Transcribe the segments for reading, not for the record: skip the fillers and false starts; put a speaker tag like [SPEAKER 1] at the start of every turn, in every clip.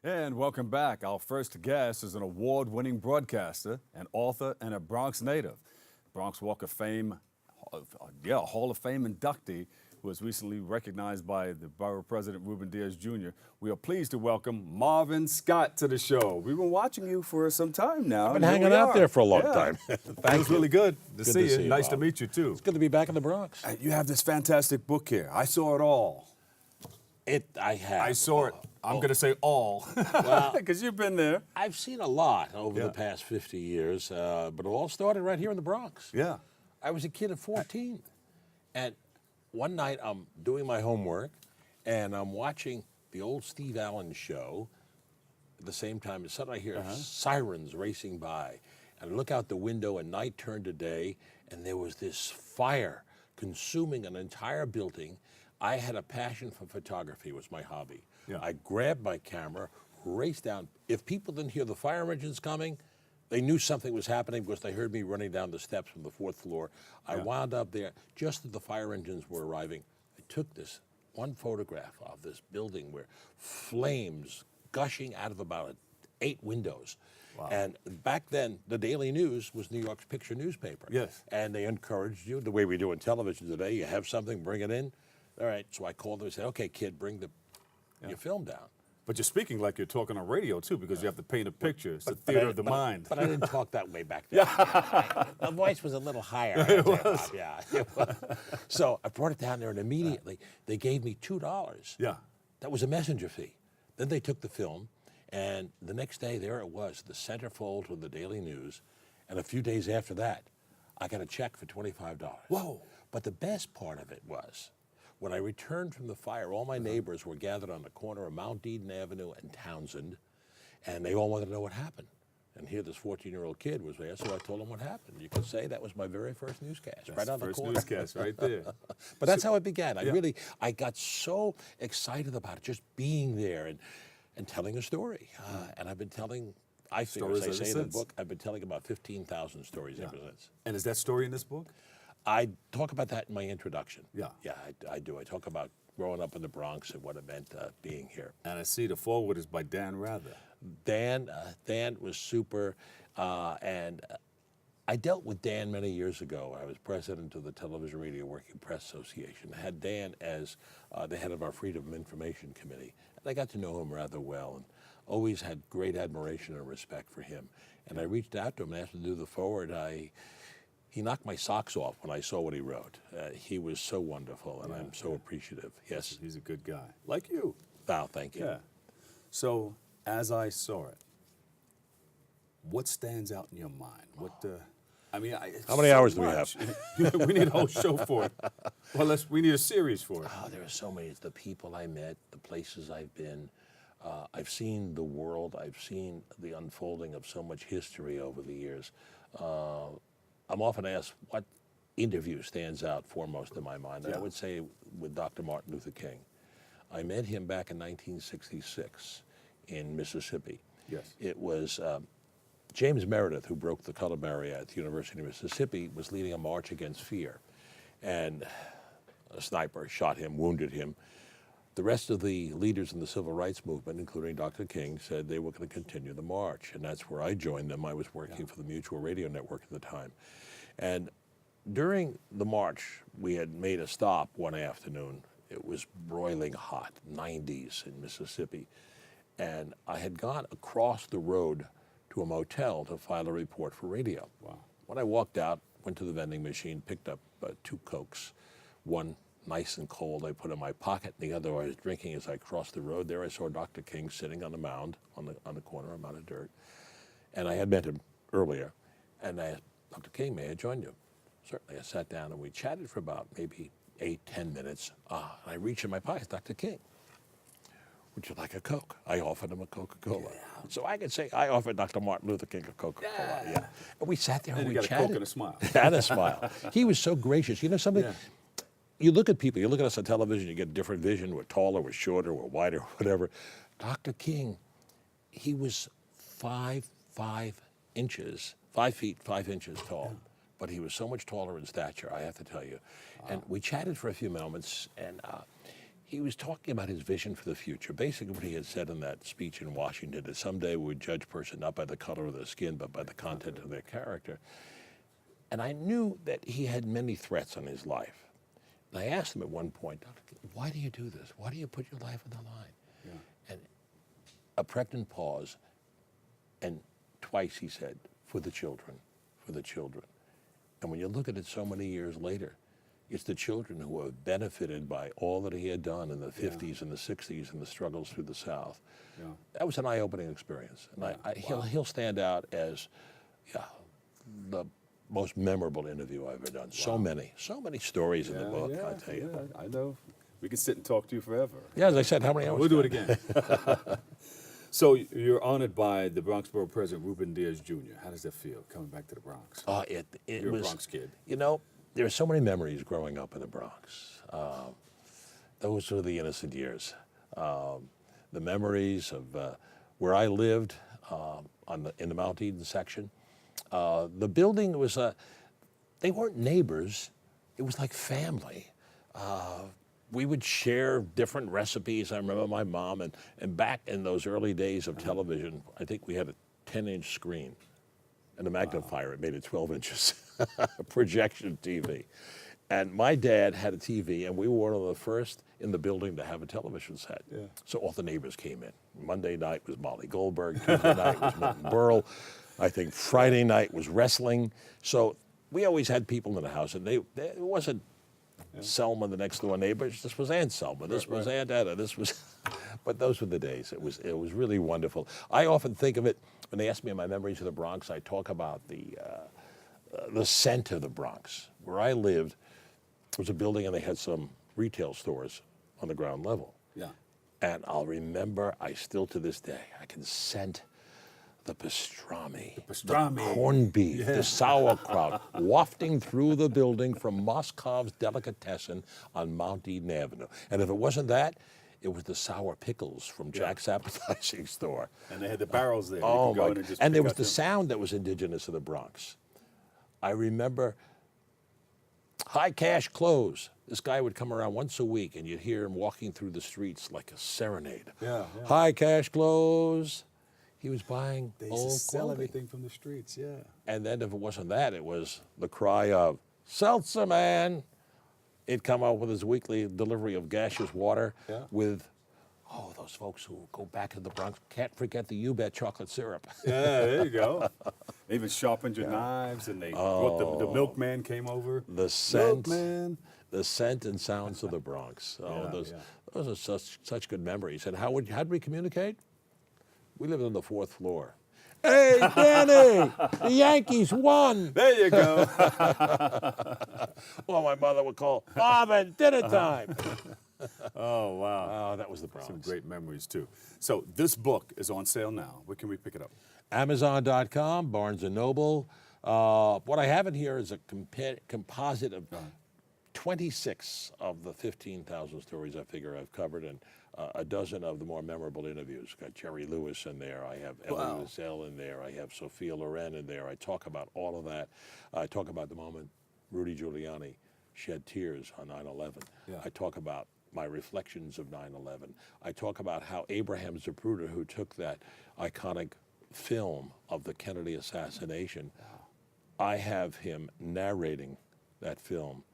[SPEAKER 1] And welcome back. Our first guest is an award-winning broadcaster, an author, and a Bronx native. Bronx Walk of Fame, Hall of Fame inductee, who was recently recognized by the borough president, Ruben Diaz Jr. We are pleased to welcome Marvin Scott to the show. We've been watching you for some time now.
[SPEAKER 2] I've been hanging out there for a long time.
[SPEAKER 1] It was really good to see you. Nice to meet you, too.
[SPEAKER 2] It's good to be back in the Bronx.
[SPEAKER 1] You have this fantastic book here. I saw it all.
[SPEAKER 2] I have.
[SPEAKER 1] I saw it. I'm going to say all, because you've been there.
[SPEAKER 2] I've seen a lot over the past 50 years, but it all started right here in the Bronx.
[SPEAKER 1] Yeah.
[SPEAKER 2] I was a kid at 14, and one night I'm doing my homework, and I'm watching the old Steve Allen show. At the same time, suddenly I hear sirens racing by, and I look out the window, and night turned to day, and there was this fire consuming an entire building. I had a passion for photography, was my hobby. Yeah. I grabbed my camera, raced down. If people didn't hear the fire engines coming, they knew something was happening because they heard me running down the steps from the 4th floor. I wound up there just as the fire engines were arriving. I took this one photograph of this building where flames gushing out of about 8 windows. Wow. And back then, the Daily News was New York's picture newspaper.
[SPEAKER 1] Yes.
[SPEAKER 2] And they encouraged you, the way we do in television today, you have something, bring it in. All right, so I called them and said, okay, kid, bring your film down.
[SPEAKER 1] But you're speaking like you're talking on radio, too, because you have to paint a picture. It's the theater of the mind.
[SPEAKER 2] But I didn't talk that way back then. The voice was a little higher.
[SPEAKER 1] It was.
[SPEAKER 2] It was. So I brought it down there, and immediately they gave me $2.
[SPEAKER 1] Yeah.
[SPEAKER 2] That was a messenger fee. Then they took the film, and the next day, there it was, the centerfold with the Daily News. And a few days after that, I got a check for $25.
[SPEAKER 1] Whoa.
[SPEAKER 2] But the best part of it was, when I returned from the fire, all my neighbors were gathered on the corner of Mount Eden Avenue and Townsend, and they all wanted to know what happened. And here this 14-year-old kid was there, so I told them what happened. You could say that was my very first newscast,
[SPEAKER 1] That's
[SPEAKER 2] right on the corner.
[SPEAKER 1] First newscast, right there.
[SPEAKER 2] But that's how it began. I got so excited about it, just being there and telling a story. And I've been telling, I figure, as I say in the book, I've been telling about 15,000 stories ever since.
[SPEAKER 1] And is that story in this book?
[SPEAKER 2] I talk about that in my introduction.
[SPEAKER 1] Yeah.
[SPEAKER 2] Yeah, I do. I talk about growing up in the Bronx and what it meant being here.
[SPEAKER 1] And I see the foreword is by Dan Rather.
[SPEAKER 2] Dan was super, and I dealt with Dan many years ago. I was president of the Television Radio Working Press Association. I had Dan as the head of our Freedom of Information Committee. And I got to know him rather well and always had great admiration and respect for him. And I reached out to him and asked him to do the foreword. He knocked my socks off when I saw what he wrote. He was so wonderful, and I'm so appreciative. Yes.
[SPEAKER 1] He's a good guy. Like you.
[SPEAKER 2] Oh, thank you.
[SPEAKER 1] Yeah. So, as I saw it, what stands out in your mind?
[SPEAKER 2] How many hours do we have?
[SPEAKER 1] We need a whole show for it. Well, we need a series for it.
[SPEAKER 2] Oh, there are so many. It's the people I met, the places I've been. I've seen the world. I've seen the unfolding of so much history over the years. I'm often asked what interview stands out foremost in my mind. And I would say with Dr. Martin Luther King. I met him back in 1966 in Mississippi.
[SPEAKER 1] Yes.
[SPEAKER 2] It was James Meredith, who broke the color barrier at the University of Mississippi, was leading a march against fear. And a sniper shot him, wounded him. The rest of the leaders in the civil rights movement, including Dr. King, said they were going to continue the march, and that's where I joined them. I was working for the Mutual Radio Network at the time. And during the march, we had made a stop one afternoon. It was broiling hot, 90s in Mississippi, and I had gone across the road to a motel to file a report for radio.
[SPEAKER 1] Wow.
[SPEAKER 2] When I walked out, went to the vending machine, picked up 2 Cokes, one nice and cold I put in my pocket, and the other I was drinking as I crossed the road. There I saw Dr. King sitting on the mound on the corner, a mound of dirt. And I had met him earlier. And I asked, Dr. King, may I join you? Certainly. I sat down and we chatted for about maybe 8-10 minutes. I reached in my pocket, Dr. King, would you like a Coke? I offered him a Coca-Cola. Yeah. So I could say I offered Dr. Martin Luther King a Coca-Cola. Yeah. And we sat there and we
[SPEAKER 1] got
[SPEAKER 2] chatted.
[SPEAKER 1] A Coke and a smile.
[SPEAKER 2] And a smile. He was so gracious. You know something? Yeah. You look at people, you look at us on television, you get a different vision. We're taller, we're shorter, we're wider, whatever. Dr. King, he was 5 feet 5 inches tall. But he was so much taller in stature, I have to tell you. Wow. And we chatted for a few moments, and he was talking about his vision for the future. Basically, what he had said in that speech in Washington is someday we would judge a person not by the color of their skin, but by the content of their character. And I knew that he had many threats on his life. And I asked him at one point, why do you do this? Why do you put your life on the line?
[SPEAKER 1] Yeah.
[SPEAKER 2] And a pregnant pause, and twice he said, for the children, for the children. And when you look at it so many years later, it's the children who have benefited by all that he had done in the 50s and the 60s and the struggles through the South.
[SPEAKER 1] Yeah.
[SPEAKER 2] That was an eye-opening experience. And he'll stand out as the most memorable interview I've ever done. So many stories in the book, I tell you.
[SPEAKER 1] Yeah, I know. We can sit and talk to you forever.
[SPEAKER 2] Yeah, as I said, how many hours?
[SPEAKER 1] We'll do it again. So you're honored by the Bronx Borough President, Ruben Diaz Jr. How does that feel, coming back to the Bronx?
[SPEAKER 2] You're
[SPEAKER 1] a Bronx kid.
[SPEAKER 2] You know, there are so many memories growing up in the Bronx. Those were the innocent years. The memories of where I lived in the Mount Eden section. The building was, they weren't neighbors. It was like family. We would share different recipes. I remember my mom, and back in those early days of television, I think we had a 10-inch screen and a magnifier. It made it 12 inches, projection TV. And my dad had a TV, and we were one of the first in the building to have a television set. Yeah. So all the neighbors came in. Monday night was Molly Goldberg. Tuesday night was Milton Berle. I think Friday night was wrestling. So we always had people in the house, and it wasn't Selma, the next door neighbor. This was Aunt Selma. This was Aunt Etta. This was, but those were the days. It was really wonderful. I often think of it when they ask me my memories of the Bronx. I talk about the scent of the Bronx. Where I lived was a building, and they had some retail stores on the ground level.
[SPEAKER 1] Yeah.
[SPEAKER 2] And I'll remember, still to this day, I can scent the pastrami, the corned beef, the sauerkraut, wafting through the building from Moscov's Delicatessen on Mount Eden Avenue. And if it wasn't that, it was the sour pickles from Jack's Appetizing Store.
[SPEAKER 1] And they had the barrels there.
[SPEAKER 2] Oh, my God. And there was the sound that was indigenous to the Bronx. I remember high cash clothes. This guy would come around once a week, and you'd hear him walking through the streets like a serenade.
[SPEAKER 1] Yeah.
[SPEAKER 2] High cash clothes. He was buying
[SPEAKER 1] they used
[SPEAKER 2] old
[SPEAKER 1] to sell
[SPEAKER 2] clothing.
[SPEAKER 1] everything from the streets, yeah.
[SPEAKER 2] And then if it wasn't that, it was the cry of, Seltzer Man. He'd come out with his weekly delivery of gaseous water with, those folks who go back to the Bronx can't forget the You-Bet chocolate syrup.
[SPEAKER 1] Yeah, there you go. They even sharpened your knives, and they brought the milkman came over.
[SPEAKER 2] The scent.
[SPEAKER 1] Milkman.
[SPEAKER 2] The scent and sounds of the Bronx. Those are such good memories. And how did we communicate? We lived on the 4th floor. Hey, Danny, the Yankees won.
[SPEAKER 1] There you go.
[SPEAKER 2] Well, my mother would call, Marvin, dinner time.
[SPEAKER 1] Oh, wow.
[SPEAKER 2] Oh, that was the Bronx.
[SPEAKER 1] Some great memories, too. So this book is on sale now. Where can we pick it up?
[SPEAKER 2] Amazon.com, Barnes & Noble. What I have in here is a composite of 26 of the 15,000 stories I figure I've covered, and a dozen of the more memorable interviews. Got Jerry Lewis in there. I have Elie Wiesel in there. I have Sophia Loren in there. I talk about all of that. I talk about the moment Rudy Giuliani shed tears on 9/11.
[SPEAKER 1] Yeah.
[SPEAKER 2] I talk about my reflections of 9/11. I talk about how Abraham Zapruder, who took that iconic film of the Kennedy assassination, I have him narrating that film.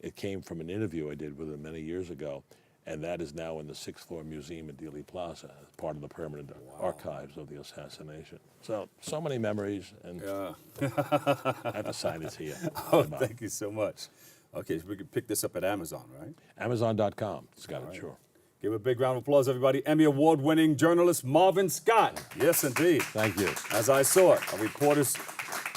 [SPEAKER 2] It came from an interview I did with him many years ago, and that is now in the 6th floor museum at Dealey Plaza, as part of the permanent archives of the assassination. So many memories, and I have to sign it here.
[SPEAKER 1] Thank you so much. Okay, so we can pick this up at Amazon, right?
[SPEAKER 2] Amazon.com. It's got it, sure.
[SPEAKER 1] Give a big round of applause, everybody. Emmy Award-winning journalist Marvin Scott. Yes, indeed.
[SPEAKER 2] Thank you.
[SPEAKER 1] As I saw it, a reporter's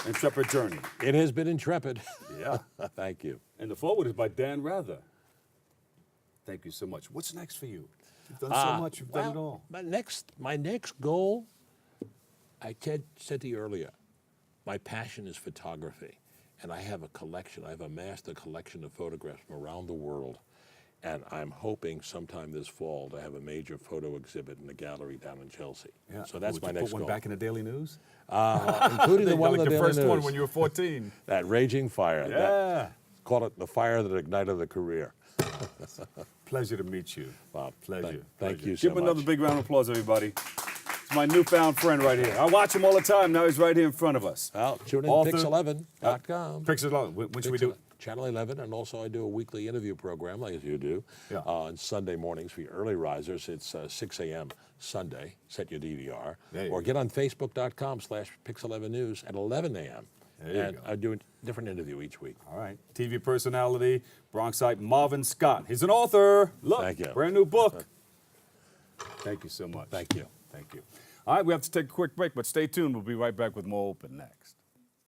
[SPEAKER 1] intrepid journey.
[SPEAKER 2] It has been intrepid.
[SPEAKER 1] Yeah.
[SPEAKER 2] Thank you.
[SPEAKER 1] And the forward is by Dan Rather. Thank you so much. What's next for you? You've done so much. You've done it all.
[SPEAKER 2] My next goal, I said to you earlier, my passion is photography. And I have a collection. I've amassed a collection of photographs from around the world. And I'm hoping sometime this fall to have a major photo exhibit in the gallery down in Chelsea.
[SPEAKER 1] Yeah.
[SPEAKER 2] So that's my next
[SPEAKER 1] goal. Put one back in the Daily News?
[SPEAKER 2] Including the one in the Daily
[SPEAKER 1] first
[SPEAKER 2] News.
[SPEAKER 1] one when you were 14.
[SPEAKER 2] That raging fire.
[SPEAKER 1] Yeah.
[SPEAKER 2] Call it the fire that ignited the career.
[SPEAKER 1] Pleasure to meet you.
[SPEAKER 2] Well,
[SPEAKER 1] Pleasure.
[SPEAKER 2] thank you
[SPEAKER 1] Give
[SPEAKER 2] so
[SPEAKER 1] him another
[SPEAKER 2] much.
[SPEAKER 1] big round of applause, everybody. It's my newfound friend right here. I watch him all the time. Now he's right here in front of us.
[SPEAKER 2] Well, tune in
[SPEAKER 1] Author-
[SPEAKER 2] pix11.com.
[SPEAKER 1] Pixel, when should we do it?
[SPEAKER 2] Channel 11, and also I do a weekly interview program, like you do,
[SPEAKER 1] Yeah.
[SPEAKER 2] on Sunday mornings for your early risers. It's 6 a.m. Sunday. Set your DVR.
[SPEAKER 1] There you
[SPEAKER 2] Or
[SPEAKER 1] go.
[SPEAKER 2] get on Facebook.com/Pix11News at 11 a.m.
[SPEAKER 1] There you
[SPEAKER 2] And
[SPEAKER 1] go.
[SPEAKER 2] I do a different interview each week.
[SPEAKER 1] All right. TV personality, Bronxite, Marvin Scott. He's an author. Look,
[SPEAKER 2] Thank you.
[SPEAKER 1] brand new book. Thank you so much.
[SPEAKER 2] Thank you.
[SPEAKER 1] Thank you. All right, we have to take a quick break, but stay tuned. We'll be right back with more Open next.